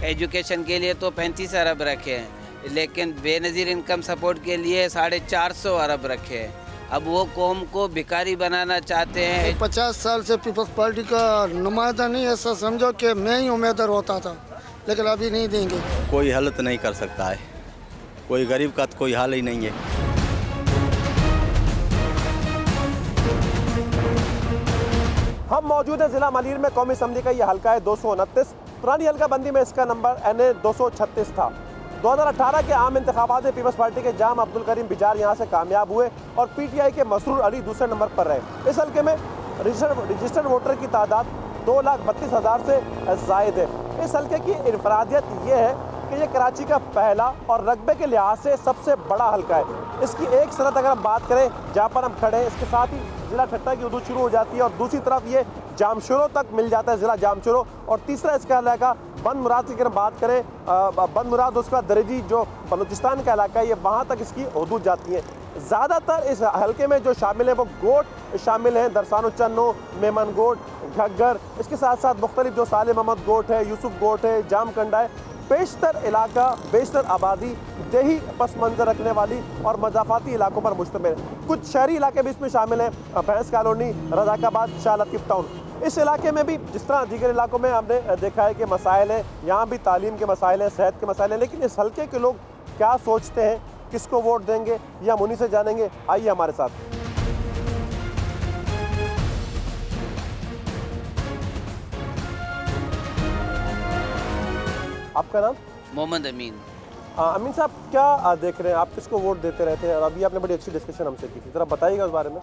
Education के लिए तो 35 अरब रखे हैं, लेकिन बेनज़ीर इनकम सपोर्ट के लिए 450 अरब रखे हैं। अब वो कौम को भिखारी बनाना चाहते हैं। 50 साल से पीपल्स पार्टी का नुमाइंदा नहीं, ऐसा समझो कि मैं ही उम्मीदवार होता था, लेकिन अभी नहीं देंगे। कोई हल तो नहीं कर सकता है, कोई गरीब का तो कोई हाल ही नहीं है। हम मौजूद है जिला मलीर में। कौमी असम्बली का ये हल्का है 229। पुरानी हल्का बंदी में इसका नंबर NA 236 था। 2018 के आम इंतखाबात में पीपल्स पार्टी के जाम अब्दुल करीम बिजार यहाँ से कामयाब हुए और PTI के मसरूर अली दूसरे नंबर पर रहे। इस हल्के में रजिस्टर्ड वोटर की तादाद 2,32,000 से जायद है। इस हल्के की इनफरादियत ये है कि ये कराची का पहला और रकबे के लिहाज से सबसे बड़ा हल्का है। इसकी एक सनत अगर हम बात करें जहाँ पर हम खड़े हैं, इसके साथ ही ज़िला ठट्टा की हदूद शुरू हो जाती है और दूसरी तरफ ये जामशोरो तक मिल जाता है, ज़िला जामशोरो। और तीसरा इसका इलाका बंद मुराद की अगर बात करें, बंद मुराद उसका दरेजी जो बलूचिस्तान का इलाका है, ये वहाँ तक इसकी हदूद जाती है। ज़्यादातर इस हल्के में जो शामिल हैं वो गोट शामिल हैं, दरसानो चन्नो, मेमन गोट, घग्गर, इसके साथ साथ मुख्तलिफ जो साले मोहम्मद गोट है, यूसुफ गोट है, जामकंडा है। बेशतर इलाका, बेशतर आबादी देही पस मंजर रखने वाली और मजाफाती इलाकों पर मुश्तमिल है। कुछ शहरी इलाके भी इसमें शामिल हैं, भैंस कॉलोनी, रज़ाकाबाद, शाह लतीफ़ टाउन। इस इलाके में भी जिस तरह दीगर इलाकों में हमने देखा है कि मसाइल हैं, यहाँ भी तालीम के मसाइल हैं, सेहत के मसाइल हैं, लेकिन इस हल्के के लोग क्या सोचते हैं, किसको वोट देंगे, या मुनी से जानेंगे। आइए हमारे साथ। आपका नाम? मोहम्मद अमीन। अमीन साहब, क्या देख रहे हैं आप, किसको वोट देते रहते हैं? और अभी आपने बड़ी अच्छी डिस्कशन हमसे की थी, ज़रा बताइएगा उस बारे में।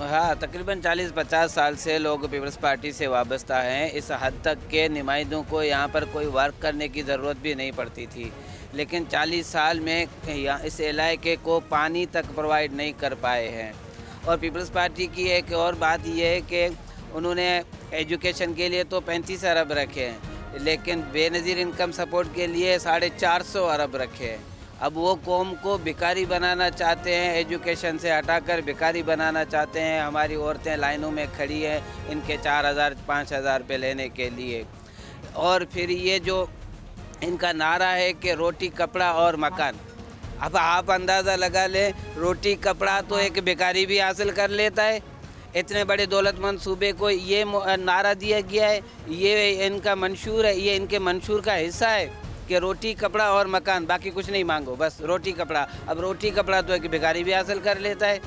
हाँ, तकरीबन 40-50 साल से लोग पीपल्स पार्टी से वाबस्ता हैं। इस हद तक के नुमाइंदों को यहाँ पर कोई वर्क करने की ज़रूरत भी नहीं पड़ती थी, लेकिन 40 साल में यहाँ इस इलाके को पानी तक प्रोवाइड नहीं कर पाए हैं। और पीपल्स पार्टी की एक और बात यह है कि उन्होंने एजुकेशन के लिए तो 35 अरब रखे हैं, लेकिन बेनज़ीर इनकम सपोर्ट के लिए 450 अरब रखे हैं। अब वो कौम को भिखारी बनाना चाहते हैं, एजुकेशन से हटाकर भिखारी बनाना चाहते हैं। हमारी औरतें लाइनों में खड़ी हैं इनके 4,000-5,000 रुपये लेने के लिए। और फिर ये जो इनका नारा है कि रोटी, कपड़ा और मकान, अब आप अंदाज़ा लगा लें, रोटी कपड़ा तो एक भिखारी भी हासिल कर लेता है। इतने बड़े दौलतमंद सूबे को ये नारा दिया गया है, ये इनका मंशूर है, ये इनके मंशूर का हिस्सा है कि रोटी, कपड़ा और मकान, बाकी कुछ नहीं मांगो, बस रोटी कपड़ा। अब रोटी कपड़ा तो एक भिखारी भी हासिल कर लेता है।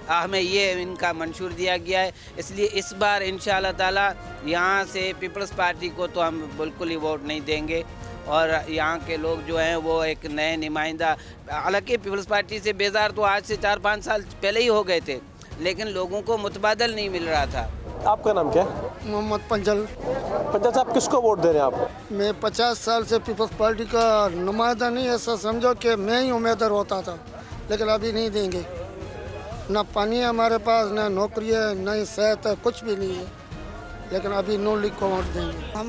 हमें ये इनका मंशूर दिया गया है, इसलिए इस बार इंशाअल्लाह ताला यहाँ से पीपल्स पार्टी को तो हम बिल्कुल ही वोट नहीं देंगे। और यहाँ के लोग जो हैं वो एक नए नुमाइंदा, हालांकि पीपल्स पार्टी से बेजार तो आज से 4-5 साल पहले ही हो गए थे, लेकिन लोगों को मुतबादल नहीं मिल रहा था। आपका नाम क्या है? मोहम्मद पंजल। पंजल साहब, किसको वोट दे रहे हैं आप? मैं 50 साल से पीपल्स पार्टी का नुमाइंदा नहीं, ऐसा समझो कि मैं ही उम्मीदवार होता था, लेकिन अभी नहीं देंगे। ना पानी है हमारे पास, ना नौकरी है, ना ही सेहत है, कुछ भी नहीं है, लेकिन अभी नो लीग को वोट देंगे। हम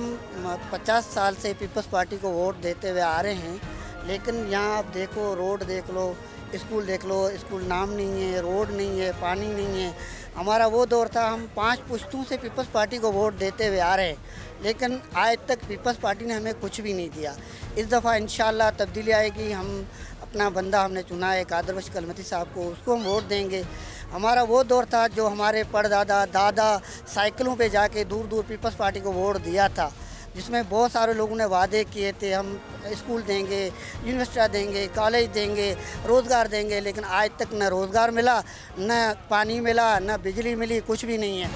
50 साल से पीपल्स पार्टी को वोट देते हुए आ रहे हैं, लेकिन यहाँ आप देखो, रोड देख लो, स्कूल देख लो, स्कूल नाम नहीं है, रोड नहीं है, पानी नहीं है। हमारा वो दौर था, हम 5 पुश्तों से पीपल्स पार्टी को वोट देते हुए आ रहे हैं, लेकिन आज तक पीपल्स पार्टी ने हमें कुछ भी नहीं दिया। इस दफ़ा इंशाअल्लाह तब्दीली आएगी। हम अपना बंदा हमने चुना है कादरबख्श कलमती साहब को, उसको हम वोट देंगे। हमारा वो दौर था जो हमारे परदादा दादा साइकिलों पे जाके दूर दूर पीपल्स पार्टी को वोट दिया था, जिसमें बहुत सारे लोगों ने वादे किए थे, हम स्कूल देंगे, यूनिवर्सिटी देंगे, कॉलेज देंगे, रोज़गार देंगे, लेकिन आज तक न रोज़गार मिला, न पानी मिला, न बिजली मिली, कुछ भी नहीं है।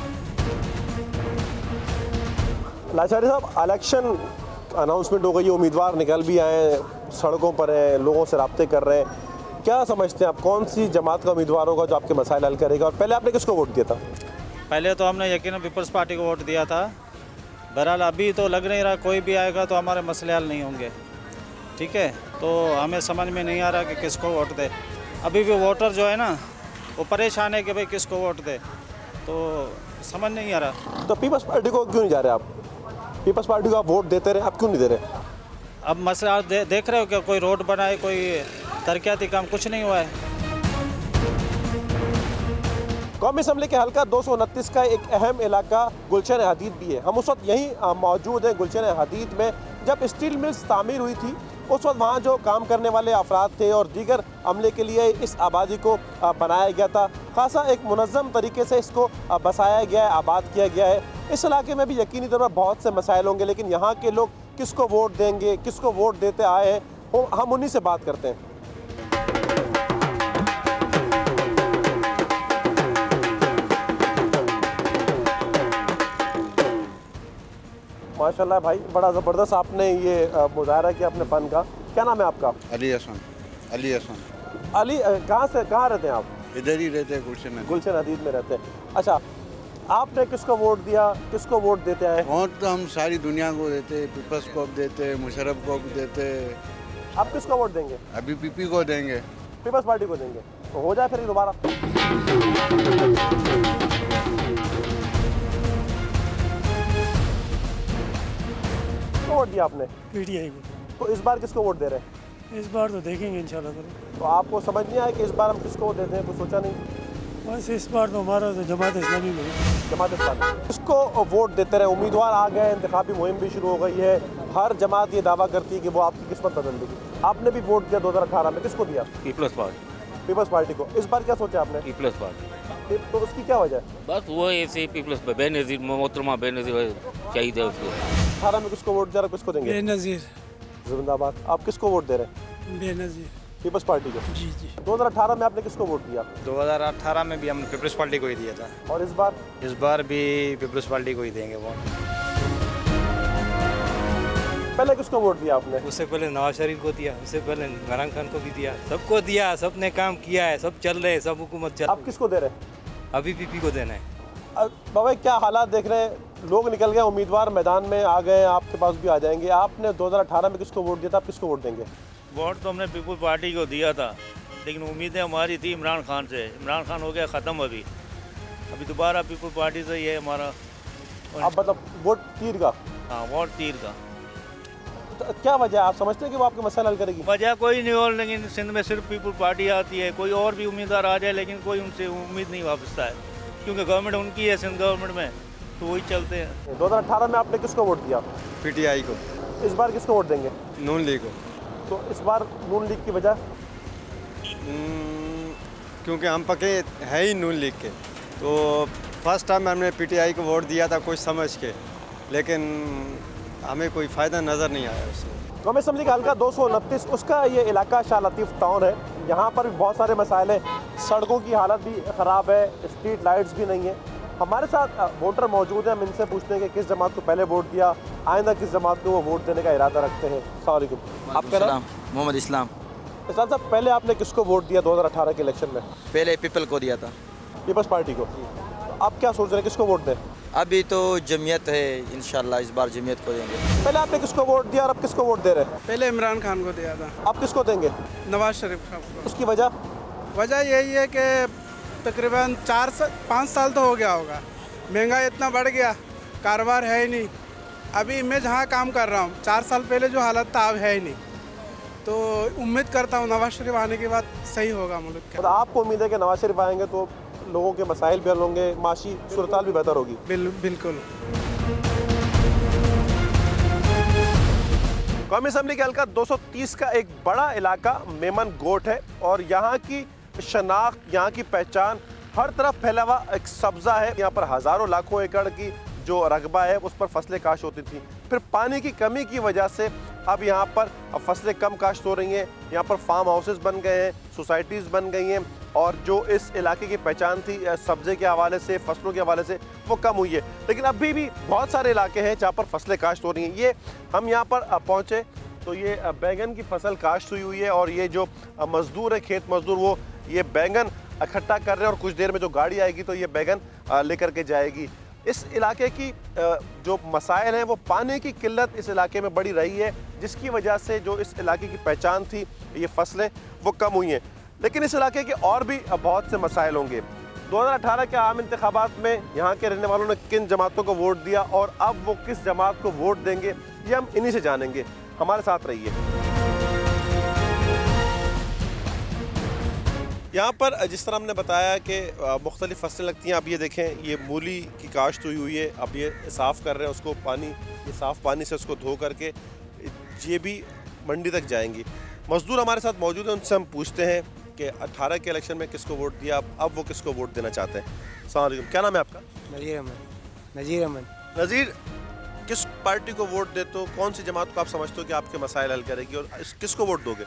लाचारी साहब, इलेक्शन अनाउंसमेंट हो गई, उम्मीदवार निकल भी आए, सड़कों पर हैं, लोगों से रब्ते कर रहे हैं, क्या समझते हैं आप, कौन सी जमात का उम्मीदवार होगा जो आपके मसाइल हल करेगा? और पहले आपने किसको वोट दिया था? पहले तो हमने यकीनन पीपल्स पार्टी को वोट दिया था। बहरहाल अभी तो लग नहीं रहा कोई भी आएगा तो हमारे मसले हल नहीं होंगे, ठीक है? तो हमें समझ में नहीं आ रहा कि किसको वोट दे। अभी भी वोटर जो है ना वो परेशान है कि भाई किसको वोट दे, तो समझ नहीं आ रहा। तो पीपल्स पार्टी को क्यों नहीं जा रहे आप? पीपल्स पार्टी को आप वोट देते रहे, आप क्यों नहीं दे रहे? अब मसला देख रहे हो कि कोई रोड बनाए, कोई तरक्याती काम, कुछ नहीं हुआ है। कौमी असम्बली के हल्का 229 का एक अहम इलाका गुलशन हदीद भी है। हम उस वक्त यहीं मौजूद हैं गुलशन हदीद में, जब स्टील मिल्स तामीर हुई थी उस वक्त वहाँ जो काम करने वाले अफराद थे और दीगर अमले के लिए इस आबादी को बनाया गया था। खासा एक मुनज़्ज़म तरीके से इसको बसाया गया है, आबाद किया गया है। इस इलाके में भी यकीनी तौर पर बहुत से मसाइल होंगे, लेकिन यहाँ के लोग किसको वोट देंगे, किसको वोट देते आए हैं, हम उन्हीं से बात करते हैं। माशाल्लाह भाई, बड़ा ज़बरदस्त आपने ये मुजाहरा किया अपने फ़न का। क्या नाम है आपका? अली हसन। अली हसन। अली, कहाँ रहते हैं आप? इधर ही रहते हैं, गुलशन हदीद में रहते हैं। अच्छा, आपने किसको वोट दिया, किसको वोट देते हैं? वोट तो हम सारी दुनिया को देते, पीपल्स को देते, मुशर्रफ को देते। आप किसको वोट देंगे? अभी पीपी को देंगे, पीपल्स पार्टी को देंगे। तो हो जाए फिर दोबारा। वोट दिया आपने? पीटीआई को। तो इस बार किसको वोट दे रहे हैं? इस बार तो देखेंगे इंशाल्लाह। तो आपको समझ नहीं आया कि इस बार हम किसको वोट देते हैं? कुछ सोचा नहीं? बस इस बार तो हमारा तो जमात इस्लामी में। जमात इस्लामी किसको वोट देते रहे? उम्मीदवार आ गए, इंतखाबी मुहिम भी शुरू हो गई है। हर जमात ये दावा करती है कि वो आपकी किस्मत बदल देगी। आपने भी वोट दिया 2018 में, किसको दिया? Peoples party. पीपल्स पार्टी को। इस बार क्या सोचा आपने? पीपल्स पार्टी। तो उसकी क्या वजह है? बस वो ऐसे ही पीपल्स पे बेनज़ीर, मोहतरमा बेनज़ीर चाहिए था उसको। 18 में किसको वोट दिया, किसको देंगे? बेनज़ीर जिंदाबाद। आप किसको वोट दे रहे हैं? बेनज़ीर। पीपल्स पार्टी को। जी जी। 2018 में आपने किसको वोट दिया? 2018 में भी हमने पीपल्स पार्टी को ही दिया था। और इस बार? इस बार भी पीपल्स पार्टी को ही देंगे वोट। पहले किसको वोट दिया आपने? उससे पहले नवाज शरीफ को दिया, उससे पहले इमरान खान को भी दिया। सबको दिया, सबने काम किया है, सब चल रहे हैं, सब हुकूमत चल। आप किसको दे रहे हैं? अभी पीपी को देना है। बाबा क्या हालात देख रहे हैं? लोग निकल गए, उम्मीदवार मैदान में आ गए, आपके पास भी आ जाएंगे। आपने 2018 में किसको वोट दिया था, आप किसको वोट देंगे? वोट तो हमने पीपल पार्टी को दिया था, लेकिन उम्मीदें हमारी थी इमरान खान से। इमरान खान हो गया ख़त्म। अभी दोबारा पीपल पार्टी से ये हमारा। आप मतलब वोट तीर का? हाँ, वोट तीर का। तो क्या वजह है? आप समझते हैं कि वो आपके मसला हल करेगी? वजह कोई नहीं हो, लेकिन सिंध में सिर्फ पीपल पार्टी आती है। कोई और भी उम्मीदवार आ जाए, लेकिन कोई उनसे उम्मीद नहीं वापसता है, क्योंकि गवर्नमेंट उनकी है, सिंध गवर्नमेंट में, तो वही चलते हैं। 2018 में आपने किसको वोट दिया? पीटीआई को। इस बार किसको वोट देंगे? नून लीग को। तो इस बार नून लीग की वजह? क्योंकि हम पके है ही नून लीग के। तो फर्स्ट टाइम हमने पीटीआई को वोट दिया था कुछ समझ के, लेकिन हमें कोई फ़ायदा नज़र नहीं आया उससे। कौमी असम्बली का हल्का 229, उसका ये इलाका शाह लतीफ़ टाउन है। यहाँ पर भी बहुत सारे मसाइल हैं। सड़कों की हालत भी ख़राब है, स्ट्रीट लाइट्स भी नहीं है। हमारे साथ वोटर मौजूद हैं, हम इनसे पूछते हैं कि किस जमात को पहले वोट दिया, आइंदा किस जमात को वो वोट देने का इरादा रखते हैं। अस्सलाम वालेकुम। आपका नाम? मोहम्मद इस्लाम। इस्लाम साहब, पहले आपने किसको वोट दिया 2018 के इलेक्शन में? पहले पीपल को दिया था। पीपल्स पार्टी को। आप क्या सोच रहे हैं, किसको वोट दें? अभी तो जमीयत है, इंशाल्लाह इस बार जमीयत को देंगे। पहले आपने किसको वोट दिया और अब किसको वोट दे रहे हैं? पहले इमरान खान को दिया था। आप किसको देंगे? नवाज शरीफ साहब को। उसकी वजह? वजह यही है कि तकरीबन 4-5 साल तो हो गया होगा, महंगाई इतना बढ़ गया, कारोबार है ही नहीं। अभी मैं जहाँ काम कर रहा हूँ, 4 साल पहले जो हालत था अब है ही नहीं। तो उम्मीद करता हूँ नवाज शरीफ आने के बाद सही होगा मुल्क का। तो आपको उम्मीद है कि नवाज शरीफ आएंगे तो लोगों के मसाइल भी हल होंगे, माशी सूरत भी बेहतर होगी? बिल्कुल। कौमी असम्बली के हल्का 230 का एक बड़ा इलाका मेमन गोट है और यहाँ की शनाख्त, यहाँ की पहचान हर तरफ फैला हुआ एक सब्ज़ा है। यहाँ पर हज़ारों लाखों एकड़ की जो रकबा है उस पर फसलें काश्त होती थी। फिर पानी की कमी की वजह से अब यहाँ पर फसलें कम काश्त हो रही हैं। यहाँ पर फार्म हाउसेस बन गए हैं, सोसाइटीज़ बन गई हैं और जो इस इलाके की पहचान थी सब्ज़े के हवाले से, फसलों के हवाले से, वो कम हुई है। लेकिन अभी भी बहुत सारे इलाके हैं जहाँ पर फसलें काश्त हो रही हैं। ये हम यहाँ पर पहुँचे तो ये बैंगन की फसल काश्त हुई है और ये जो मज़दूर है, खेत मज़दूर, वो ये बैंगन इकट्ठा कर रहे हैं और कुछ देर में जो गाड़ी आएगी तो ये बैंगन लेकर के जाएगी। इस इलाके की जो मसाइल हैं वो पानी की किल्लत इस इलाके में बड़ी रही है, जिसकी वजह से जो इस इलाके की पहचान थी, ये फसलें वो कम हुई हैं। लेकिन इस इलाके के और भी बहुत से मसाइल होंगे। 2018 के आम इंतखाबात में यहाँ के रहने वालों ने किन जमातों को वोट दिया और अब वो किस जमात को वोट देंगे, ये हम इन्हीं से जानेंगे। हमारे साथ रहिए। यहाँ पर जिस तरह हमने बताया कि मुख्तलिफ फसलें लगती हैं। अब ये देखें, ये मूली की काश्त हुई है। अब ये साफ़ कर रहे हैं उसको, पानी, ये साफ़ पानी से उसको धो करके ये भी मंडी तक जाएंगी। मजदूर हमारे साथ मौजूद हैं, उनसे हम पूछते हैं कि 18 के इलेक्शन में किसको वोट दिया, अब वो किसको वोट देना चाहते हैं। अस्सलाम वालेकुम, क्या नाम है आपका? नज़ीर अहमद। नज़ीर, किस पार्टी को वोट देते हो, कौन सी जमात को आप समझते हो कि आपके मसाइल हल करेगी और किसको वोट दोगे?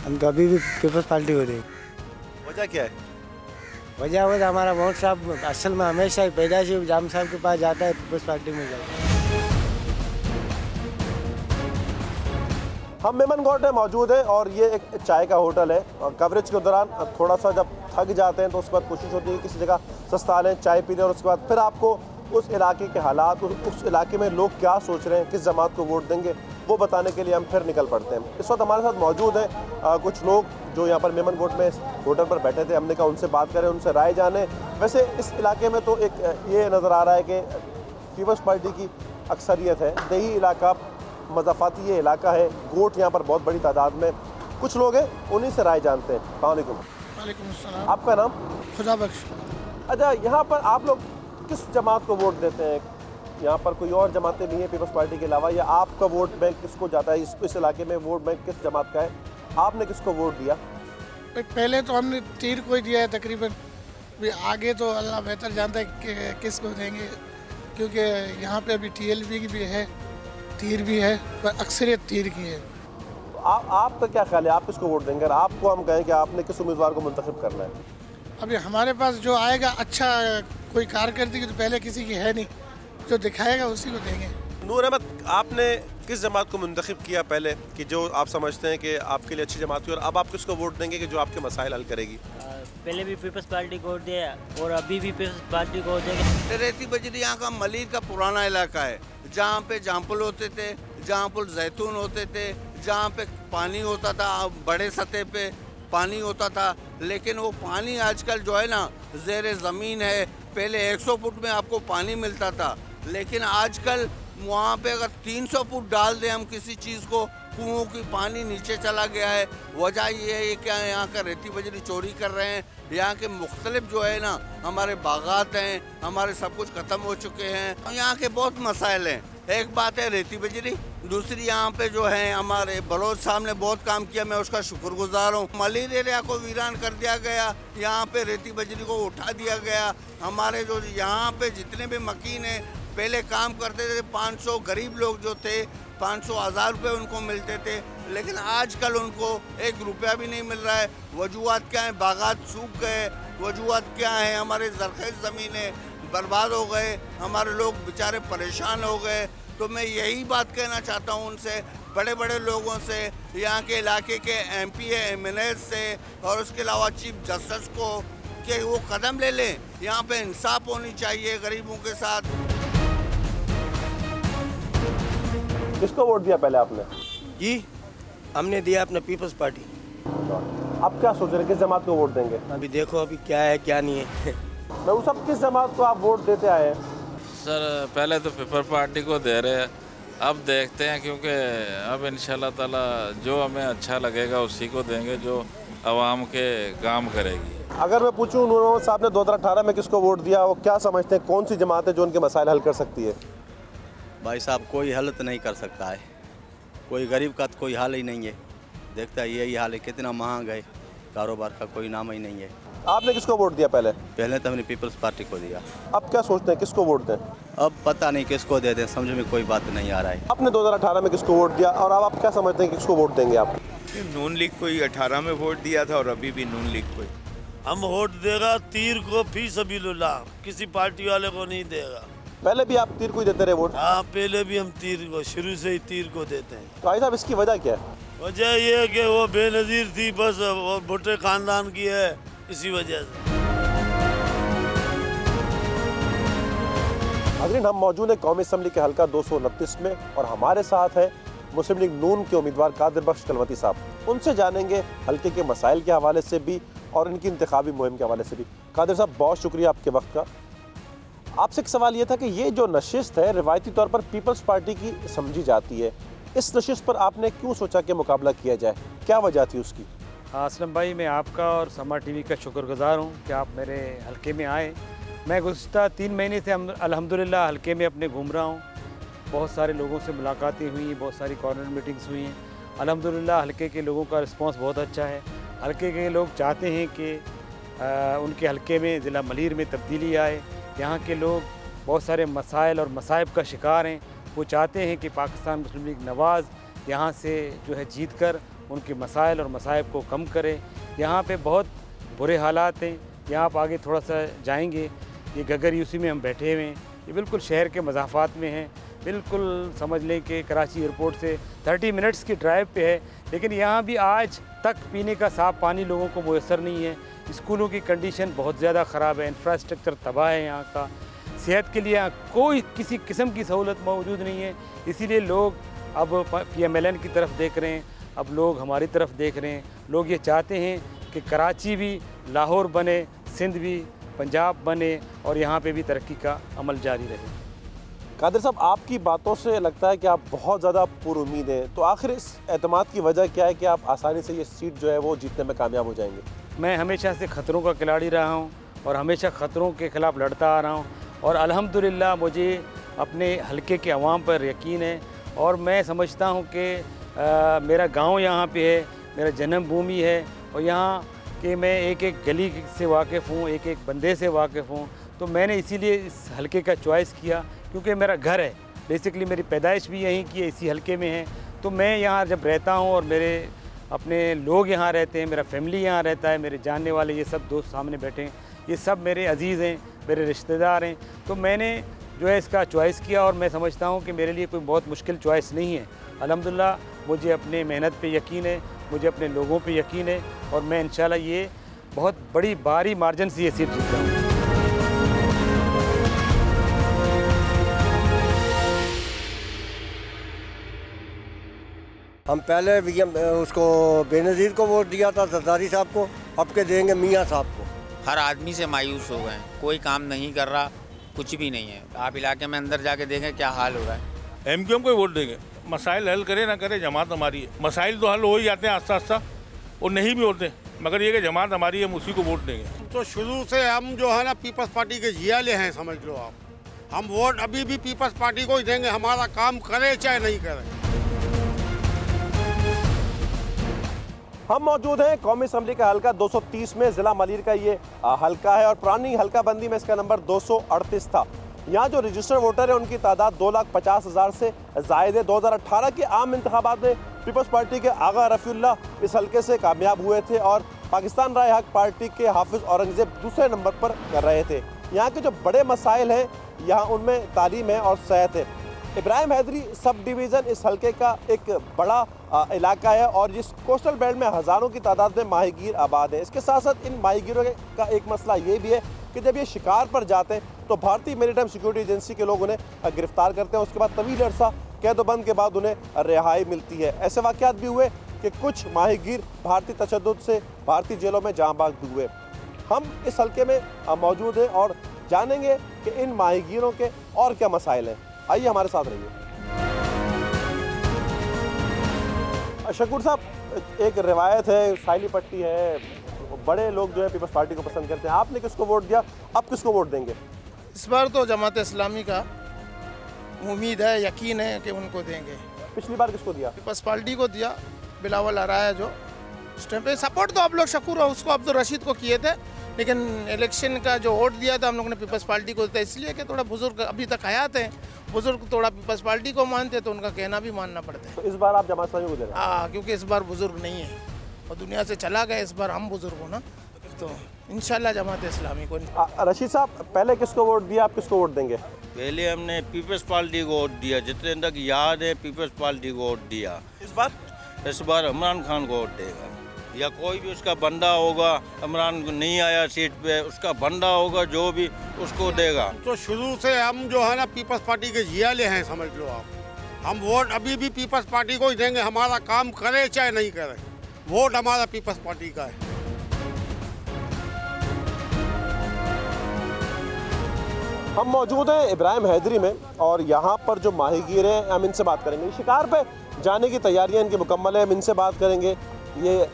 हम तो अभी भी पीपल्स पार्टी को देंगे। वजह क्या है? वजह हमारा वोट साहब असल में हमेशा पैदाइशी जाम साहब के पास जाता है, पीपल्स पार्टी में जाता है। हम मेमनगोट में मौजूद हैं और ये एक चाय का होटल है और कवरेज के दौरान थोड़ा सा जब थक जाते हैं तो उसके बाद कोशिश होती है कि किसी जगह सस्ता लें, चाय पी लें और उसके बाद फिर आपको उस इलाके के हालात, उस इलाके में लोग क्या सोच रहे हैं, किस जमात को वोट देंगे, वो बताने के लिए हम फिर निकल पड़ते हैं। इस वक्त हमारे साथ मौजूद हैं कुछ लोग जो यहाँ पर मेमनगोट में होटल पर बैठे थे। हमने कहा उनसे बात करें, उनसे राय जाने। वैसे इस इलाके में तो एक ये नज़र आ रहा है कि पीपल्स पार्टी की अक्सरियत है। दही इलाका, मज़ाफ़ाती ये इलाका है, गोट यहाँ पर बहुत बड़ी तादाद में कुछ लोग हैं, उन्हीं से राय जानते हैं। वालेकुम अस्सलाम। आपका नाम? खुदा बख्श। अच्छा, यहाँ पर आप लोग किस जमात को वोट देते हैं? यहाँ पर कोई और जमातें भी हैं पीपल्स पार्टी के अलावा, या आपका वोट बैंक किसको जाता है? इस इलाके में वोट बैंक किस जमात का है? आपने किसको वोट दिया? पहले तो हमने तीर को ही दिया है तकरीबन, आगे तो अल्लाह बेहतर जानता है कि किसको देंगे, क्योंकि यहाँ पे अभी TLP की भी है, तीर भी है, पर अक्सरियत तीर की है। आपका क्या ख्याल है, आप किसको वोट देंगे? आपको हम कहें कि आपने किस उम्मीदवार को मुंतखब करना है? अभी हमारे पास जो आएगा अच्छा कोई कारकर्दगी तो पहले किसी की है नहीं, जो दिखाएगा उसी को देंगे। नूर अहमद, आपने किस जमात को मुंतखब किया पहले कि जो आप समझते हैं कि आपके लिए अच्छी जमात हुई, और अब आप किसको वोट देंगे कि जो आपके मसाइल हल करेगी? पहले भी पीपल्स पार्टी को वोट दिया और अभी भी पीपल्स पार्टी को वोट देंगे। रेती बजरी यहाँ का मलिर का पुराना इलाका है, जहाँ पे जामपुल होते थे, जहाँ पुल जैतून होते थे, जहाँ पे पानी होता था, बड़े सतह पे पानी होता था, लेकिन वो पानी आजकल जो है ना ज़ेरे ज़मीन है। पहले 100 फुट में आपको पानी मिलता था, लेकिन आजकल वहाँ पे अगर 300 फुट डाल दें हम किसी चीज़ को, कुओं की पानी नीचे चला गया है। वजह ये है कि यहाँ का रेती बजरी चोरी कर रहे हैं। यहाँ के मुख्तलिफ जो है ना हमारे बागात हैं, हमारे सब कुछ ख़त्म हो चुके हैं। यहाँ के बहुत मसाइल हैं। एक बात है रेती बजरी, दूसरी यहाँ पे जो है हमारे बलोच साहब ने बहुत काम किया, मैं उसका शुक्रगुजार हूँ। मलिर एरिया को वीरान कर दिया गया, यहाँ पे रेती बजरी को उठा दिया गया। हमारे जो यहाँ पे जितने भी मकीन हैं पहले काम करते थे, 500 गरीब लोग जो थे 500-1000 रुपये उनको मिलते थे, लेकिन आजकल उनको 1 रुपया भी नहीं मिल रहा है। वजूहत क्या है? बागात सूख गए। वजूहत क्या है? हमारे ज़रख़ेज़ ज़मीनें बर्बाद हो गए, हमारे लोग बेचारे परेशान हो गए। तो मैं यही बात कहना चाहता हूँ उनसे, बड़े बड़े लोगों से, यहाँ के इलाके के MP MNA से और उसके अलावा चीफ जस्टिस को, कि वो कदम ले लें। यहाँ पे इंसाफ होनी चाहिए गरीबों के साथ। किसको वोट दिया पहले आपने? जी, हमने दिया अपने पीपल्स पार्टी। अब क्या सोच रहे हैं, किस जमात को वोट देंगे? अभी देखो अभी क्या है क्या नहीं है। मैं उस सब किस जमात को आप वोट देते आए हैं? सर पहले तो पीपल्स पार्टी को दे रहे हैं, अब देखते हैं, क्योंकि अब इंशाल्लाह ताला जो हमें अच्छा लगेगा उसी को देंगे, जो आवाम के काम करेगी। अगर मैं पूछूं नूर मोहम्मद साहब ने 2018 में किसको वोट दिया, वो क्या समझते हैं कौन सी जमात है जो उनके मसाइल हल कर सकती है? भाई साहब, कोई हल तो नहीं कर सकता है, कोई गरीब का तो कोई हाल ही नहीं है। देखता है यही हाल है, कितना महंगा है, कारोबार का कोई नाम ही नहीं है। आपने किसको वोट दिया पहले? पहले तो हमने पीपल्स पार्टी को दिया। अब क्या सोचते हैं किसको वोट दें? अब पता नहीं किसको दे दें, समझ में कोई बात नहीं आ रहा है। आपने 2018 में किसको वोट दिया और अब आप क्या समझते हैं कि किसको वोट देंगे आप? नून लीग को ही 18 में वोट दिया था और अभी भी नून लीग को ही। हम वोट देगा तीर को, फी सबीलुल्लाह, किसी पार्टी वाले को नहीं देगा। पहले भी आप तीर को ही देते रहे वोट? हाँ, पहले भी हम तीर को, शुरू से ही तीर को देते हैं। तो भाई साहब, इसकी वजह क्या है? वजह ये है कि वो बेनज़ीर थी बस, और भुट्टे खानदान की है, इसी वजह से। नाज़रीन, हम मौजूद हैं कौमी असम्बली के हल्का 229 में और हमारे साथ हैं मुस्लिम लीग नून के उम्मीदवार कादिर बख्श कलवती साहब। उनसे जानेंगे हल्के के मसाइल के हवाले से भी और इनकी इंतखाबी मुहिम के हवाले से भी। कादिर साहब, बहुत शुक्रिया आपके वक्त का। आपसे एक सवाल ये था कि ये जो नशिस्त है रिवायती तौर पर पीपल्स पार्टी की समझी जाती है, इस नशिस्त पर आपने क्यों सोचा कि मुकाबला किया जाए, क्या वजह थी उसकी? असलम भाई, मैं आपका और समा टीवी का शुक्रगुजार हूँ कि आप मेरे हल्के में आए। मैं गुज़िश्ता 3 महीने से अल्हम्दुलिल्लाह हल्के में अपने घूम रहा हूँ बहुत सारे लोगों से मुलाकातें हुई, बहुत सारी कॉर्नर मीटिंग्स हुई हैं। अल्हम्दुलिल्लाह हलके के लोगों का रिस्पांस बहुत अच्छा है। हलके के लोग चाहते हैं कि उनके हलके में ज़िला मलीर में तब्दीली आए। यहाँ के लोग बहुत सारे मसाइल और मसाइब का शिकार हैं। वो चाहते हैं कि पाकिस्तान मुस्लिम लीग नवाज़ यहाँ से जो है जीत कर उनके मसाइल और मसाइब को कम करे। यहाँ पे बहुत बुरे हालात हैं। यहाँ आप आगे थोड़ा सा जाएंगे, ये गगर यूसी में हम बैठे हुए हैं, ये बिल्कुल शहर के मज़ाफ़ात में हैं। बिल्कुल समझ लें कि कराची एयरपोर्ट से 30 मिनट्स की ड्राइव पे है, लेकिन यहाँ भी आज तक पीने का साफ़ पानी लोगों को मुयसर नहीं है। स्कूलों की कंडीशन बहुत ज़्यादा ख़राब है, इंफ्रास्ट्रक्चर तबाह है यहाँ का। सेहत के लिए कोई किसी किस्म की सहूलत मौजूद नहीं है। इसीलिए लोग अब PMLN की तरफ देख रहे हैं, अब लोग हमारी तरफ देख रहे हैं। लोग ये चाहते हैं कि कराची भी लाहौर बने, सिंध भी पंजाब बने और यहाँ पे भी तरक्की का अमल जारी रहे। कादिर साहब, आपकी बातों से लगता है कि आप बहुत ज़्यादा पुरुमीद हैं, तो आखिर इस एतमाद की वजह क्या है कि आप आसानी से ये सीट जो है वो जीतने में कामयाब हो जाएंगे? मैं हमेशा से ख़तरों का खिलाड़ी रहा हूँ और हमेशा ख़तरों के ख़िलाफ़ लड़ता आ रहा हूँ और अल्हम्दुलिल्लाह मुझे अपने हलके के अवाम पर यकीन है और मैं समझता हूँ कि मेरा गांव यहाँ पे है, मेरा जन्मभूमि है और यहाँ के मैं एक एक गली से वाकिफ़ हूँ, एक एक बंदे से वाकिफ़ हूँ। तो मैंने इसीलिए इस हलके का चॉइस किया क्योंकि मेरा घर है, बेसिकली मेरी पैदाइश भी यहीं की है, इसी हलके में है। तो मैं यहाँ जब रहता हूँ और मेरे अपने लोग यहाँ रहते हैं, मेरा फैमिली यहाँ रहता है, मेरे जानने वाले ये सब दोस्त सामने बैठे हैं, ये सब मेरे अजीज़ हैं, मेरे रिश्तेदार हैं। तो मैंने जो है इसका चॉइस किया और मैं समझता हूँ कि मेरे लिए कोई बहुत मुश्किल चॉइस नहीं है। अल्हम्दुलिल्लाह मुझे अपने मेहनत पे यकीन है, मुझे अपने लोगों पे यकीन है और मैं इंशाल्लाह ये बहुत बड़ी भारी मार्जिन से ये सीट जीता हूँ। हम पहले उसको बेनज़ीर को वोट दिया था, जरदारी साहब को, अब के देंगे मियाँ साहब को। हर आदमी से मायूस हो गए, कोई काम नहीं कर रहा, कुछ भी नहीं है। आप इलाके में अंदर जाके देखें क्या हाल हो रहा है। MQM को ही वोट देंगे, मसाइल हल करे ना करे, जमात हमारी है। मसाइल तो हल हो ही जाते हैं आस्ता आस्ता और नहीं भी होते, मगर ये कि जमात हमारी है, हम उसी को वोट देंगे। तो शुरू से हम जो है ना पीपल्स पार्टी के जियाले हैं, समझ लो आप। हम वोट अभी भी पीपल्स पार्टी को ही देंगे, हमारा काम करे चाहे नहीं करे। हम मौजूद हैं कौमी असम्बली का हल्का 230 में, ज़िला मलीर का ये हल्का है और पुरानी हल्का बंदी में इसका नंबर 238 था। यहाँ जो रजिस्टर्ड वोटर है उनकी तादाद 2,50,000 से ज़ायद है। 2018 के आम इंतखाबात में पीपल्स पार्टी के आगा रफ़ीउल्लाह इस हल्के से कामयाब हुए थे और पाकिस्तान राय हक पार्टी के हाफिज़ औरंगज़ेब दूसरे नंबर पर कर रहे थे। यहाँ के जो बड़े मसाइल हैं यहाँ उनमें तालीम है और सेहत है। इब्राहिम हैदरी सब डिवीज़न इस हल्के का एक बड़ा इलाका है और इस कोस्टल बेल्ट में हज़ारों की तादाद में माहीगीर आबाद है। इसके साथ साथ इन माहीगीरों का एक मसला ये भी है कि जब ये शिकार पर जाते हैं तो भारतीय मैरीटाइम सिक्योरिटी एजेंसी के लोग उन्हें गिरफ्तार करते हैं। उसके बाद तवील अरसा कैदोबंद के बाद उन्हें रिहाई मिलती है। ऐसे वाक़यात भी हुए कि कुछ माहीगीर भारतीय तशद्दुद से भारतीय जेलों में जाँ बाग भी हुए। हम इस हल्के में मौजूद हैं और जानेंगे कि इन माहीगीरों के और क्या मसाइल हैं। आइए हमारे साथ रहिए। शकूर साहब, एक रिवायत है, साइली पट्टी है, बड़े लोग जो है पीपल्स पार्टी को पसंद करते हैं। आपने किसको वोट दिया, अब किसको वोट देंगे? इस बार तो जमात इस्लामी का उम्मीद है, यकीन है कि उनको देंगे। पिछली बार किसको दिया? पीपल्स पार्टी को दिया, बिलावल आराया जो उस टाइम पे। सपोर्ट तो आप लोग शकूर हो उसको अब्दुल रशीद को किए थे, लेकिन इलेक्शन का जो वोट दिया था हम लोग ने पीपल्स पार्टी को दिया, इसलिए कि थोड़ा बुजुर्ग अभी तक हयात हैं, बुजुर्ग थोड़ा पीपल्स पार्टी को मानते तो उनका कहना भी मानना पड़ता है। तो इस बार आप जमात इस्लामी को दे रहे हैं? हाँ, क्योंकि इस बार बुजुर्ग नहीं है और दुनिया से चला गया, इस बार हम बुजुर्ग हो ना, तो इंशाल्लाह जमात इस्लामी को। रशीद साहब, पहले किसको वोट दिया, आप किसको वोट देंगे? पहले हमने पीपल्स पार्टी को वोट दिया, जितने तक याद है पीपल्स पार्टी को वोट दिया। इस बार इमरान खान को वोट देगा, या कोई भी उसका बंदा होगा, इमरान नहीं आया सीट पे, उसका बंदा होगा जो भी उसको देगा। तो शुरू से हम जो है ना पीपल्स पार्टी के जियाले हैं, समझ लो आप। हम वोट अभी भी पीपल्स पार्टी को ही देंगे, हमारा काम करे चाहे नहीं करे, वोट हमारा पीपल्स पार्टी का है। हम मौजूद हैं इब्राहिम हैदरी में और यहाँ पर जो माहीगीर हैं हम इनसे बात करेंगे। शिकार पे जाने की तैयारियाँ इनकी मुकम्मल है, हम इनसे बात करेंगे ये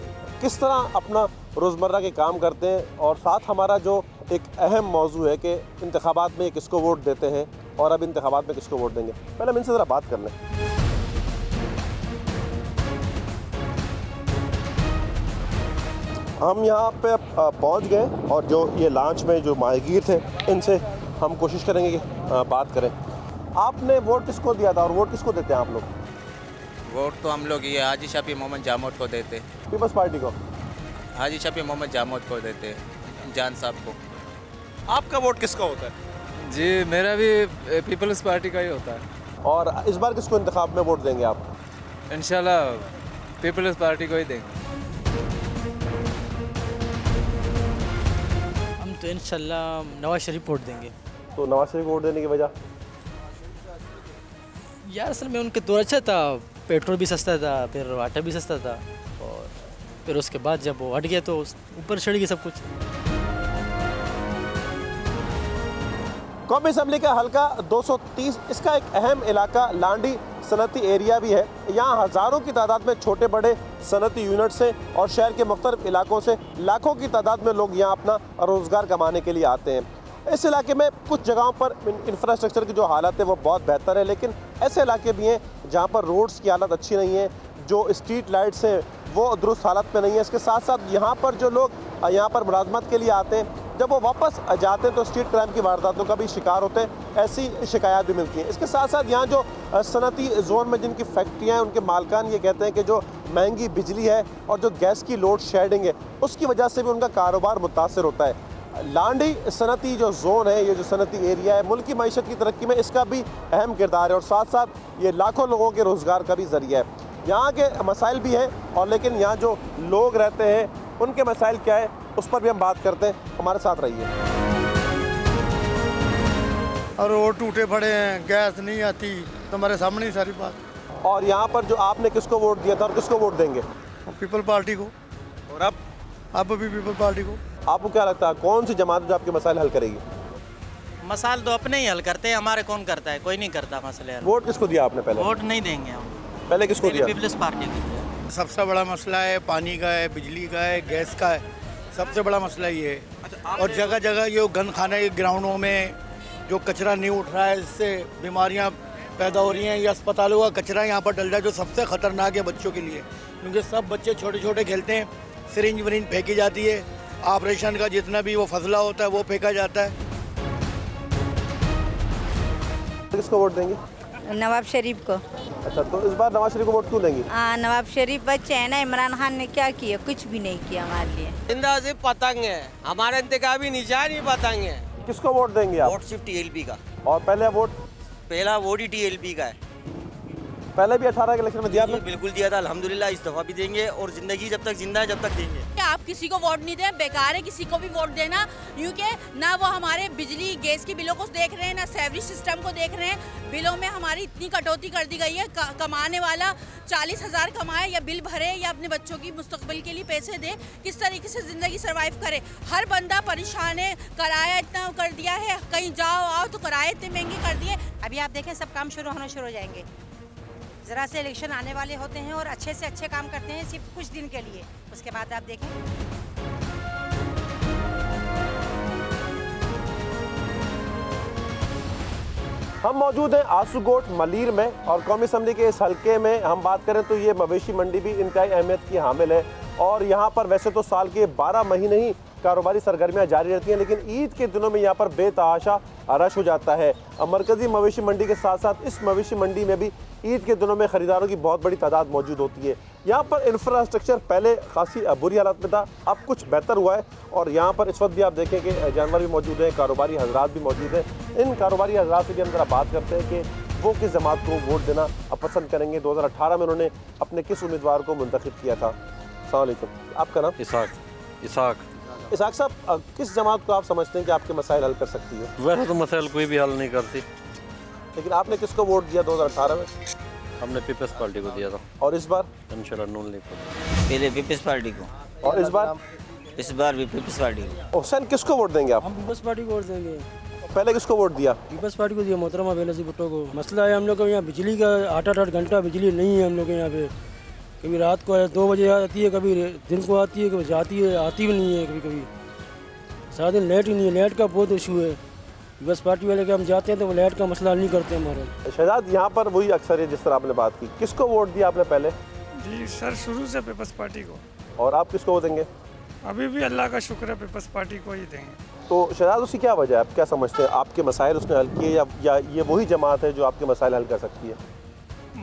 किस तरह अपना रोज़मर्रा के काम करते हैं और साथ हमारा जो एक अहम मौजू है कि इंतखाबात में किसको वोट देते हैं, और अब इंतखाबात में किसको वोट देंगे। पहले हम इनसे ज़रा बात कर लें। हम यहाँ पे पहुँच गए और जो ये लॉन्च में जो माहीगीर थे इनसे हम कोशिश करेंगे कि बात करें। आपने वोट किसको दिया था और वोट किसको देते हैं आप लोग? वोट तो हम लोग ये हाजी शफी मोहम्मद जामोद को देते। पीपल्स पार्टी को? हाजी शफी मोहम्मद जामोद को देते, जान साहब को। आपका वोट किसका होता है? जी मेरा भी पीपल्स पार्टी का ही होता है। और इस बार किसको इंतखाब में वोट देंगे आप? इंशाल्लाह पीपल्स पार्टी को ही देंगे। हम तो इंशाल्लाह नवाज शरीफ वोट देंगे। तो नवाज शरीफ वोट देने की वजह? यार असल में उनके दौर अच्छा था, पेट्रोल भी सस्ता था, फिर आटा भी सस्ता था, और फिर उसके बाद जब वो हट गया तो ऊपर चढ़ गया सब कुछ। कौमी असम्बली का हल्का 230, इसका एक अहम इलाका लांडी सनती एरिया भी है। यहाँ हज़ारों की तादाद में छोटे बड़े सनती यूनिट से और शहर के मुख्तलिफ इलाकों से लाखों की तादाद में लोग यहाँ अपना रोज़गार कमाने के लिए आते हैं। इस इलाके में कुछ जगहों पर इंफ्रास्ट्रक्चर की जो हालत है वो बहुत बेहतर है, लेकिन ऐसे इलाके भी हैं जहाँ पर रोड्स की हालत अच्छी नहीं है, जो स्ट्रीट लाइट्स हैं वो दुरुस्त हालत में नहीं है। इसके साथ साथ यहाँ पर जो लोग यहाँ पर मुलाजमत के लिए आते हैं, जब वो वापस जाते हैं तो स्ट्रीट क्राइम की वारदातों का भी शिकार होते हैं, ऐसी शिकायत भी मिलती हैं। इसके साथ साथ यहाँ जो सनती जोन में जिनकी फैक्ट्रियाँ हैं उनके मालकान ये कहते हैं कि जो महंगी बिजली है और जो गैस की लोड शेडिंग है उसकी वजह से भी उनका कारोबार मुतासर होता है। लांडी सनती जो जोन है, ये जो सनती एरिया है, मुल्क की मईशत की तरक्की में इसका भी अहम किरदार है और साथ साथ ये लाखों लोगों के रोज़गार का भी ज़रिया है। यहाँ के मसाइल भी हैं और लेकिन यहाँ जो लोग रहते हैं उनके मसाइल क्या है उस पर भी हम बात करते हैं। हमारे साथ रहिए। और रोड टूटे पड़े हैं, गैस नहीं आती, तुम्हारे सामने ही सारी बात। और यहाँ पर जो आपने किसको वोट दिया था और किसको वोट देंगे? पीपल पार्टी को। और अब भी पीपल पार्टी को। आपको क्या लगता है कौन सी जमात जो आपके मसाइल हल करेगी? मसाइल तो अपने ही हल करते हैं, हमारे कौन करता है? कोई नहीं करता मसले। वोट किसको दिया आपने पहले? वोट नहीं देंगे हम। पहले किसको दिया? पीपल्स पार्टी को। सबसे बड़ा मसला है पानी का है, बिजली का है, गैस का है, सबसे बड़ा मसला ये है। और जगह जगह ये गन खाने के ग्राउंडों में जो कचरा नहीं उठ रहा है, इससे बीमारियां पैदा हो रही हैं। ये अस्पतालों का कचरा यहाँ पर डल रहा है जो सबसे ख़तरनाक है बच्चों के लिए, क्योंकि सब बच्चे छोटे छोटे खेलते हैं, सिरिंज विरिंज फेंकी जाती है, ऑपरेशन का जितना भी वो फजला होता है वो फेंका जाता है। किसको वोट देंगे? नवाब शरीफ को। अच्छा, तो इस बार नवाज शरीफ को वोट क्यों देंगे? नवाब शरीफ बच्चे है ना, इमरान खान ने क्या किया? कुछ भी नहीं किया हमारे लिए। जिंदा सिर्फ पतंग है, हमारे इंतखाबी निशान ही पतंग है। किसको वोट देंगे आप? वोट सिर्फ टीएलपी का। और पहला वोट ही टीएलपी का है। पहले भी 18 के इलेक्शन में दिया आपने? बिल्कुल दिया था, अल्हम्दुलिल्लाह इस दफ़ा भी देंगे और ज़िंदगी जब तक जिंदा है जब तक देंगे। आप किसी को वोट नहीं दें, बेकार है किसी को भी वोट देना, क्योंकि ना वो हमारे बिजली गैस के बिलों को देख रहे हैं, ना सैलरी सिस्टम को देख रहे हैं। बिलों में हमारी इतनी कटौती कर दी गई है, कमाने वाला 40,000 कमाए या बिल भरे या अपने बच्चों की मुस्तकबिल के लिए पैसे दे, किस तरीके से ज़िंदगी सर्वाइव करे। हर बंदा परेशान है, किराया इतना कर दिया है, कहीं जाओ आओ तो किराए इतने महंगे कर दिए। अभी आप देखें सब काम शुरू होना शुरू हो जाएंगे, ज़रा से इलेक्शन आने वाले होते हैं और अच्छे से अच्छे काम करते हैं सिर्फ कुछ दिन के लिए, उसके बाद आप देखें। हम मौजूद हैं आसूगोट मलीर में और कौमी असम्बली के इस हल्के में हम बात करें तो ये मवेशी मंडी भी इंतहाई अहमियत की हामिल है और यहाँ पर वैसे तो साल के 12 महीने ही कारोबारी सरगर्मियाँ जारी रहती हैं, लेकिन ईद के दिनों में यहाँ पर बेतहाशा रश हो जाता है। मरकज़ी मवेशी मंडी के साथ साथ इस मवेशी मंडी में भी ईद के दिनों में ख़रीदारों की बहुत बड़ी तादाद मौजूद होती है। यहाँ पर इंफ्रास्ट्रक्चर पहले खासी बुरी हालत में था, अब कुछ बेहतर हुआ है और यहाँ पर इस वक्त भी आप देखें कि जानवर भी मौजूद हैं, कारोबारी हजरात भी मौजूद हैं। इन कारोबारी हजरात से भी हम ज़रा बात करते हैं कि वो किस जमात को वोट देना पसंद करेंगे। 2018 में उन्होंने अपने किस उम्मीदवार को मुंतखब किया था। अस्सलाम वालेकुम, आपका नाम? इसाक साहब, किस जमात को आप समझते हैं कि आपके मसाइल हल कर सकती है? वैसे तो मसाइल कोई भी हल नहीं करती, लेकिन आपने किसको वोट दिया 2018 में? हमने पीपल्स पार्टी को दिया था। और इस बार? इंशाल्लाह नून लीग को। पहले पीपल्स पार्टी को। और इस बार? इस बार भी पीपल्स पार्टी को। हुसैन, किसको वोट देंगे आप? हम पीपल्स पार्टी को वोट देंगे। पहले किसको वोट दिया? पीपल्स पार्टी को दिया, मोहतरमा बेनज़ीर भुट्टो को। मसला है हम लोग को यहाँ बिजली का 8-8 घंटा बिजली नहीं है हम लोग के यहाँ पे। कभी रात को 2 बजे आती है, कभी दिन को आती है, कभी जाती है, आती भी नहीं है, कभी कभी सारा दिन लाइट ही नहीं है। लाइट का बहुत इशू है, पीपल्स पार्टी वाले के हम जाते हैं तो वो लाइट का मसला हल नहीं करते हमारे। शहजाद, यहाँ पर वही अक्सर है जिस तरह आपने बात की, किसको वोट दिया आपने पहले? जी सर, शुरू से पीपल्स पार्टी को। और आप किसको वोट देंगे? अभी भी अल्लाह का शुक्र है, पीपल्स पार्टी को ही देंगे। तो शहजाद, उसकी क्या वजह है? आप क्या समझते हैं, आपके मसाइल उसने हल किए या ये वही जमात है जो आपके मसाइल हल कर सकती है?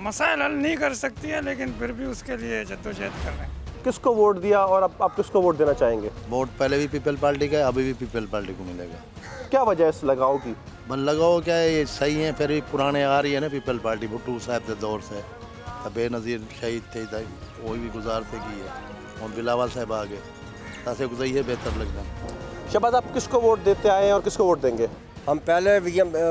मसाइल हल नहीं कर सकती है, लेकिन फिर भी उसके लिए जद्दोजहद कर रहे हैं। किसको वोट दिया और आप किसको वोट देना चाहेंगे? वोट पहले भी पीपल पार्टी का है, अभी भी पीपल पार्टी को मिलेगा। क्या वजह है इस लगाव की? बन लगाओ क्या है, ये सही है, फिर भी पुराने आ रही है ना पीपल पार्टी, भुट्टो साहब के दौर से बेनज़ीर शहीद थे, वही भी गुजारते की है, और बिलावल साहब आ गए, तासे गुजरी है, बेहतर लगता है। शहबाज, आप किसको वोट देते आए हैं और किसको वोट देंगे? हम पहले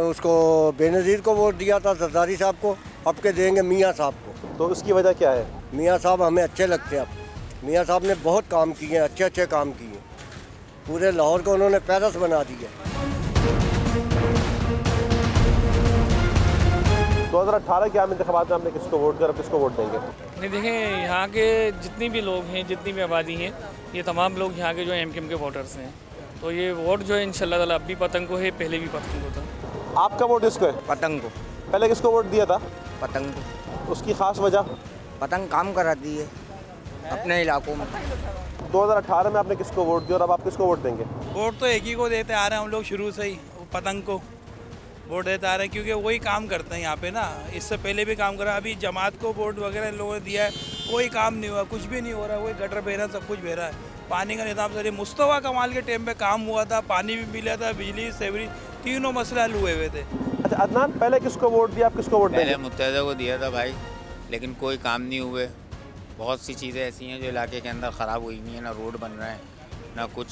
उसको बेनज़ीर को वोट दिया था, जरदारी साहब को, अब के देंगे मियाँ साहब को। तो उसकी वजह क्या है? मियाँ साहब हमें अच्छे लगते हैं। अब मियाँ साहब ने बहुत काम किए, अच्छे काम किए, पूरे लाहौर को उन्होंने पैरस बना दिया। 2018 के आम इंतखाबात में आपने किसको वोट दिया और किसको वोट देंगे? नहीं, देखें, यहाँ के जितनी भी लोग हैं, जितनी भी आबादी हैं, ये तमाम लोग यहाँ के जो एमकेएम के वोटर्स हैं, तो ये वोट जो है इंशाल्लाह ताला अब भी पतंग को है, पहले भी पतंग को था। आपका वोट किसको है? पतंग को। पहले किसको वोट दिया था? पतंग को। उसकी खास वजह? पतंग काम कराती है अपने इलाकों में। 2018 में आपने किसको वोट दिया और अब आप किसको वोट देंगे? वोट तो एक ही को देते आ रहे हैं हम लोग शुरू से ही, पतंग को वोट देते आ रहे हैं, क्योंकि वही काम करते हैं यहाँ पे ना। इससे पहले भी काम करा, अभी जमात को वोट वगैरह लोगों ने दिया है, कोई काम नहीं हुआ, कुछ भी नहीं हो रहा, वही गटर बह रहा, सब कुछ बह रहा है। पानी का निज़ाम सर, मुस्तफा कमाल के टाइम पे काम हुआ था, पानी भी मिला था, बिजली सेवरी, तीनों मसले हल हुए हुए थे। अच्छा अदनान, पहले किसको वोट दिया, आप किसको वोट देंगे? पहले मुत्तहिदा को दिया था भाई, लेकिन कोई काम नहीं हुए। बहुत सी चीज़ें ऐसी हैं जो इलाके के अंदर ख़राब हुई नहीं है, ना रोड बन रहे हैं ना कुछ।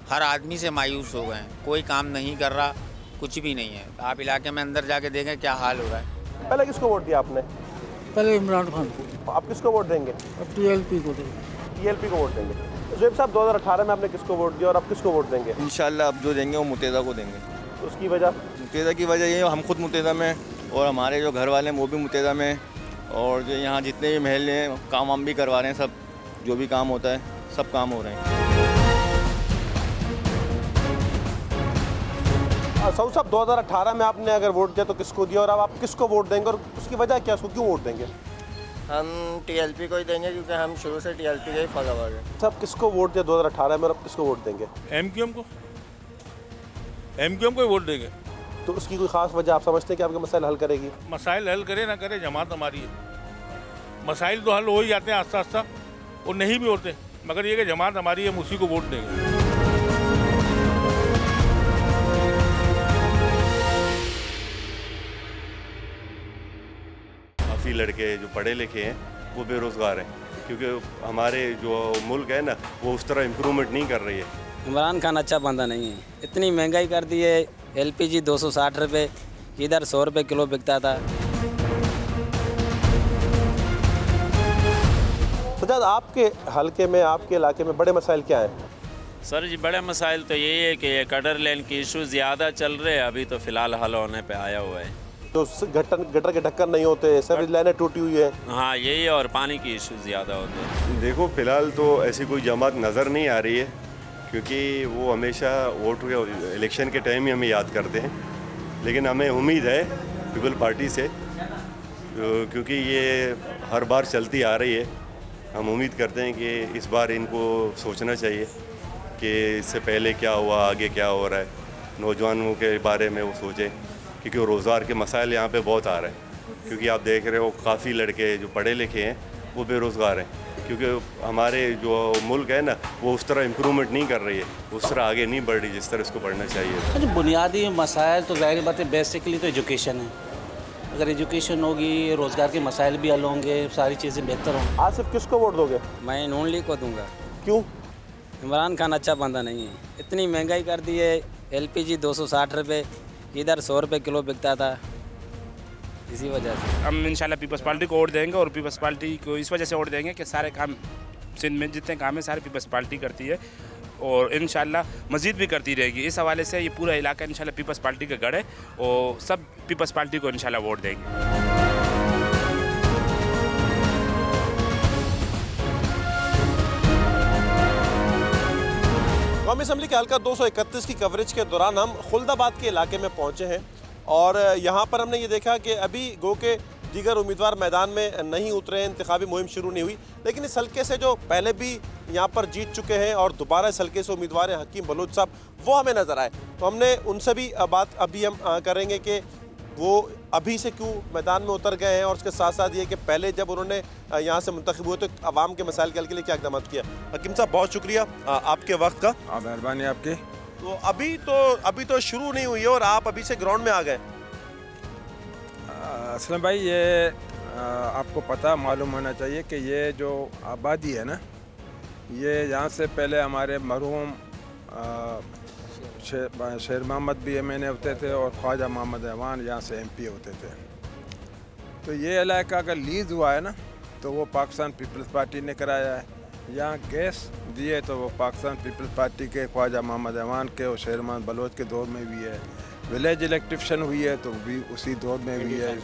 हर आदमी से मायूस हो गए हैं, कोई काम नहीं कर रहा, कुछ भी नहीं है। आप इलाके में अंदर जाके देखें क्या हाल हो रहा है। पहले किसको वोट दिया आपने? पहले इमरान खान को। आप किसको वोट देंगे? अब टीएलपी को देंगे। टीएलपी को वोट देंगे। ज़ुहैब साहब, 2018 में आपने किसको वोट दिया और आप किसको वोट देंगे? इंशाल्लाह अब जो देंगे वो मुत्तहिदा को देंगे। उसकी वजह? मुत्तहिदा की वजह ये, हम खुद मुत्तहिदा में और हमारे जो घर वाले हैं वो भी मुत्तहिदा में, और जो यहाँ जितने भी महल हैं काम वाम भी करवा रहे हैं, सब जो भी काम होता है सब काम हो रहे हैं। सऊद साहब, 2018 में आपने अगर वोट दिया तो किसको दिया और अब आप किसको वोट देंगे और उसकी वजह क्या, उसको क्यों वोट देंगे? हम टीएलपी को ही देंगे, क्योंकि हम शुरू से टीएलपी का ही फॉलोवर हैं। साहब, किसको वोट दिया 2018 में और अब किसको वोट देंगे? एमकेएम को। एमकेएम को ही वोट देंगे। तो उसकी कोई खास वजह आप समझते हैं कि आपके मसाइल हल करेगी? मसाइल हल करे ना करे, जमात हमारी है। मसाइल तो हल हो ही जाते हैं आस्ता आस्ता, और नहीं भी होते, मगर ये कि जमात हमारी है, हम उसी को वोट देंगे। काफ़ी लड़के जो पढ़े लिखे हैं वो बेरोज़गार हैं, क्योंकि हमारे जो मुल्क है ना वो उस तरह इम्प्रूवमेंट नहीं कर रही है। इमरान खान अच्छा बंदा नहीं है, इतनी महंगाई कर दी है। एलपीजी 260 रुपये, इधर 100 रुपये किलो बिकता था। सजाद, आपके हलके में, आपके इलाके में बड़े मसाइल क्या हैं? सर जी, बड़े मसाइल तो यही है कि ये गटर लाइन की इशू ज़्यादा चल रहे हैं, अभी तो फ़िलहाल हल होने पे आया हुआ है। तो गटर के ढक्कन नहीं होते, सभी लाइनें टूटी हुई है। हाँ, यही, और पानी की इशू ज़्यादा होते हैं। देखो, फ़िलहाल तो ऐसी कोई जमात नज़र नहीं आ रही है, क्योंकि वो हमेशा वोट के इलेक्शन के टाइम ही हमें याद करते हैं। लेकिन हमें उम्मीद है पीपल पार्टी से, क्योंकि ये हर बार चलती आ रही है। हम उम्मीद करते हैं कि इस बार इनको सोचना चाहिए कि इससे पहले क्या हुआ, आगे क्या हो रहा है, नौजवानों के बारे में वो सोचें, क्योंकि रोज़गार के मसाइल यहाँ पे बहुत आ रहे हैं। क्योंकि आप देख रहे हो काफ़ी लड़के जो पढ़े लिखे हैं वो बेरोज़गार हैं, क्योंकि हमारे जो मुल्क है ना वो उस तरह इम्प्रूवमेंट नहीं कर रही है, उस तरह आगे नहीं बढ़ रही जिस तरह इसको बढ़ना चाहिए। बुनियादी मसाइल तो ज़ाहिर बात है, बेसिकली तो एजुकेशन है। अगर एजुकेशन होगी, रोज़गार के मसाइल भी हल होंगे, सारी चीज़ें बेहतर होंगी। आसिफ, किसको वोट दोगे? मैं नून लीग को दूंगा। क्यों? इमरान खान अच्छा बंदा नहीं है, इतनी महंगाई कर दी है। एलपीजी 260 रुपये, इधर 100 रुपये किलो बिकता था, इसी वजह से हम इंशाल्लाह पीपल्स पार्टी को वोट देंगे। और पीपल्स पार्टी को इस वजह से वोट देंगे कि सारे काम सिंध में जितने काम है सारे पीपल्स पार्टी करती है, और इंशाल्लाह मज़ीद भी करती रहेगी। इस हवाले से ये पूरा इलाका इंशाल्लाह पीपल्स पार्टी का गढ़ है, और सब पीपल्स पार्टी को इंशाल्लाह वोट देंगे। कौमी असम्बली के हल्का 231 की कवरेज के दौरान हम खुल्दाबाद के इलाके में पहुंचे हैं और यहाँ पर हमने ये देखा कि अभी गो के दीगर उम्मीदवार मैदान में नहीं उतरे हैं, इंतखाबी मुहिम शुरू नहीं हुई, लेकिन इस हल्के से जो पहले भी यहाँ पर जीत चुके हैं और दोबारा इस हल्के से उम्मीदवार हैं हकीम बलोच साहब, वो हमें नज़र आए। तो हमने उनसे भी बात अभी हम करेंगे कि वो अभी से क्यों मैदान में उतर गए हैं और उसके साथ साथ ये कि पहले जब उन्होंने यहाँ से मुंतखब हुए तो आवाम के मसाइल के हल के लिए क्या इक़दाम किया। हकीम साहब बहुत शुक्रिया आपके वक्त का। मेहरबानी आपकी। तो अभी तो शुरू नहीं हुई है और आप अभी से ग्राउंड में आ गए। असलम भाई, ये आपको पता मालूम होना चाहिए कि ये जो आबादी है ना, ये यहाँ से पहले हमारे मरहूम शेर मोहम्मद भी एमएनए होते थे और ख्वाजा मोहम्मद अवान यहाँ से एमपी होते थे। तो ये इलाका अगर लीज हुआ है ना तो वो पाकिस्तान पीपल्स पार्टी ने कराया है। यहाँ गैस दिए तो वो पाकिस्तान पीपल्स पार्टी के ख्वाजा मोहम्मद अवान के और शेर मोहम्मद बलोच के दौर में भी है। विलेज इलेक्ट्रिशियन हुई है तो भी उसी दौर में भी है,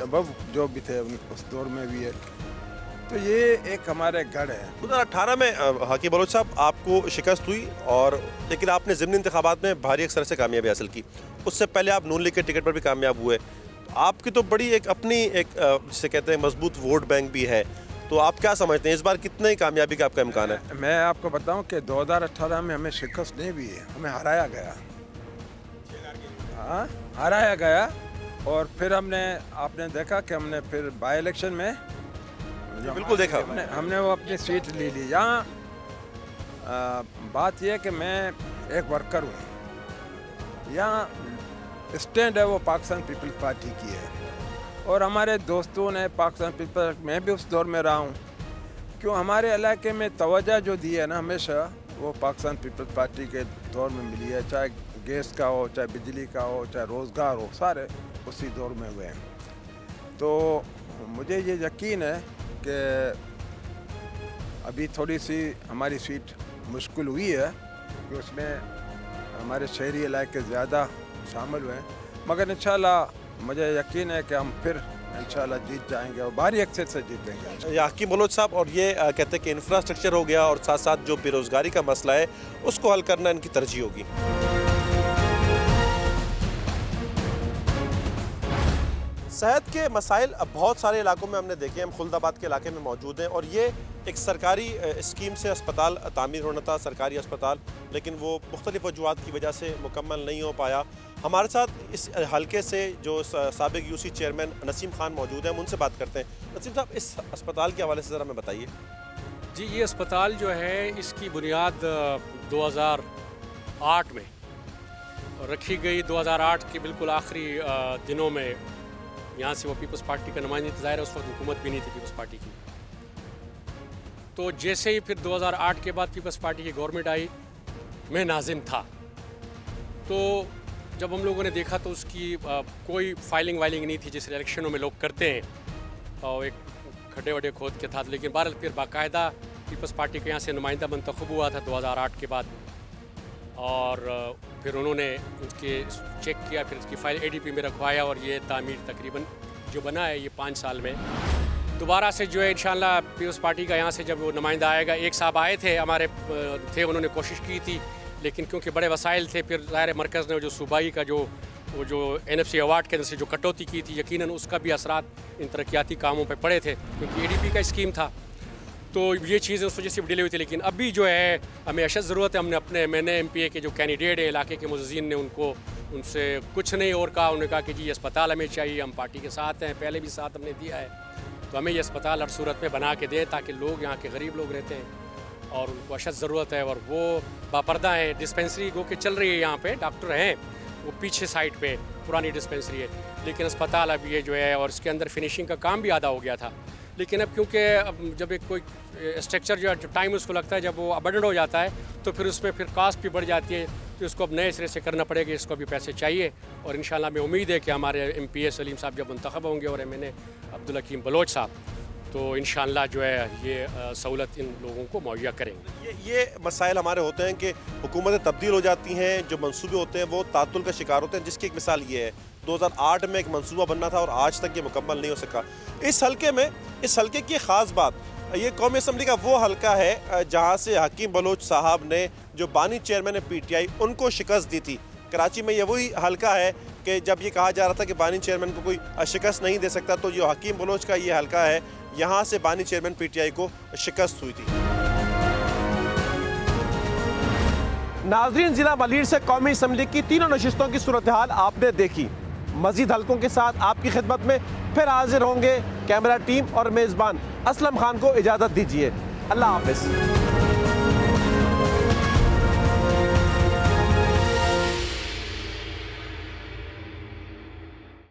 अब जो भी थे उस दौर में भी है। तो ये एक हमारे गढ़ है। 2018 में हकीम बलोच साहब आपको शिकस्त हुई और लेकिन आपने ज़िमनी इंतखाबात में भारी अक्सर से कामयाबी हासिल की। उससे पहले आप नून लीग के टिकट पर भी कामयाब हुए। आपकी तो बड़ी एक अपनी एक जिसे कहते हैं मजबूत वोट बैंक भी है। तो आप क्या समझते हैं इस बार कितनी कामयाबी का आपका इम्कान है? मैं आपको बताऊं कि 2018 में हमें शिकस्त नहीं हुई है, हमें हराया गया। हाँ, हराया गया। और फिर आपने देखा कि हमने फिर बाई इलेक्शन में बिल्कुल देखा हमने वो अपनी सीट ले ली। यहाँ बात यह कि मैं एक वर्कर हूँ, यहाँ स्टैंड है वो पाकिस्तान पीपल्स पार्टी की है और हमारे दोस्तों ने पाकिस्तान पीपल्स, मैं भी उस दौर में रहा हूँ, क्यों हमारे इलाके में तवज्जो जो दी है ना हमेशा वो पाकिस्तान पीपल्स पार्टी के दौर में मिली है। चाहे गैस का हो, चाहे बिजली का हो, चाहे रोज़गार हो, सारे उसी दौर में हुए हैं। तो मुझे ये यकीन है कि अभी थोड़ी सी हमारी सीट मुश्किल हुई है कि उसमें हमारे शहरी इलाके ज़्यादा शामिल हुए हैं, मगर इंशाल्लाह मुझे यकीन है कि हम फिर इंशाल्लाह जीत जाएंगे और भारी अक्सर से जीतेंगे। हकीम बलोच साहब, और ये कहते हैं कि इंफ्रास्ट्रक्चर हो गया और साथ साथ जो बेरोज़गारी का मसला है उसको हल करना इनकी तरजीह होगी। सेहत के मसाइल अब बहुत सारे इलाकों में हमने देखे। हम खुल्दाबाद के इलाके में मौजूद हैं और ये एक सरकारी स्कीम से अस्पताल तामीर होना था, सरकारी अस्पताल, लेकिन वो मुख्तलिफ वजूहात की वजह से मुकम्मल नहीं हो पाया। हमारे साथ इस हल्के से जो साबिक यूसी चेयरमैन नसीम खान मौजूद हैं, हम उनसे बात करते हैं। नसीम साहब, इस अस्पताल के हवाले से ज़रा हमें बताइए। जी, ये अस्पताल जो है इसकी बुनियाद 2008 में रखी गई। 2008 के बिल्कुल आखिरी दिनों में यहाँ से वो पीपल्स पार्टी का नुमाइंदा ज़ाहिर है, उस वक्त हुकूमत भी नहीं थी पीपल्स पार्टी की। तो जैसे ही फिर 2008 के बाद पीपल्स पार्टी की गवर्नमेंट आई, मैं नाज़िम था, तो जब हम लोगों ने देखा तो उसकी कोई फाइलिंग वाइलिंग नहीं थी जैसे इलेक्शनों में लोग करते हैं, और एक खड्डे वड्डे खोद के था। लेकिन बहरहाल फिर बाकायदा पीपल्स पार्टी के यहाँ से नुमाइंदा मंतखब हुआ था 2008 के बाद, और फिर उन्होंने उसके चेक किया, फिर उसकी फ़ाइल ADP में रखवाया और ये तामीर तकरीबन जो बना है ये 5 साल में दोबारा से जो है इंशाल्लाह पीपल्स पार्टी का यहाँ से जब वो नुमाइंदा आएगा। एक साहब आए थे हमारे थे, उन्होंने कोशिश की थी, लेकिन क्योंकि बड़े वसाइल थे, फिर ज़ाहिर मरकज़ ने जो सूबाई का जो NFC अवार्ड के अंदर से जो कटौती की थी, यकीनन उसका भी असरात इन तरक्याती कामों पर पड़े थे, क्योंकि ADP का स्कीम था। तो ये चीज़ें उस वजह से डिले हुई थी। लेकिन अभी जो है हमें अशद ज़रूरत है, हमने अपने मैंने MPA के जो कैंडिडेट है इलाके के मुअज़्ज़िन ने उनसे कुछ नहीं और कहा। उन्होंने कहा कि जी अस्पताल हमें चाहिए, हम पार्टी के साथ हैं, पहले भी साथ हमने दिया है, तो हमें ये अस्पताल हर सूरत में बना के दें ताकि लोग यहाँ के गरीब लोग रहते हैं और उनको अशद ज़रूरत है। और वो बापर्दा है, डिस्पेंसरी गो के चल रही है, यहाँ पे डॉक्टर हैं, वो पीछे साइड पे पुरानी डिस्पेंसरी है, लेकिन अस्पताल अब ये जो है और इसके अंदर फिनिशिंग का काम भी आधा हो गया था। लेकिन अब क्योंकि अब जब एक कोई स्ट्रक्चर जो टाइम उसको लगता है, जब वो अबंडन हो जाता है तो फिर उसमें फिर कास्ट भी बढ़ जाती है, तो इसको अब नए सिरे से करना पड़ेगा, इसको भी पैसे चाहिए। और इंशाल्लाह हमें उम्मीद है कि हमारे MPA सलीम साहब जब मुंतखब होंगे और MNA अब्दुल हकीम बलोच साहब, तो इंशाल्लाह जो है ये सहूलत इन लोगों को मुहैया करेंगे। ये मसाइल हमारे होते हैं कि हुकूमतें तब्दील हो जाती हैं, जो मंसूबे होते हैं वो तातुल का शिकार होते हैं, जिसकी एक मिसाल ये है 2008 में एक मंसूबा बनना था और आज तक ये मुकम्मल नहीं हो सका। इस हल्के की ख़ास बात, ये कौमी असम्बली का वो हल्का है जहाँ से हकीम बलोच साहब ने जो बानी चेयरमैन PTI उनको शिकस्त दी थी। कराची में ये वही हल्का है कि जब ये कहा जा रहा था कि बानी चेयरमैन को कोई शिकस्त नहीं दे सकता, तो जो हकीम बलोच का ये हल्का है, यहाँ से बानी चेयरमैन PTI को शिकस्त हुई थी। नाज़रीन, जिला मलीर से कौमी असम्बली की तीनों नशिस्तों की सूरत हाल आपने देखी। मज़ीद हल्कों के साथ आपकी खिदमत में फिर हाजिर होंगे। कैमरा टीम और मेज़बान असलम खान को इजाज़त दीजिए। अल्लाह हाफ़िज़।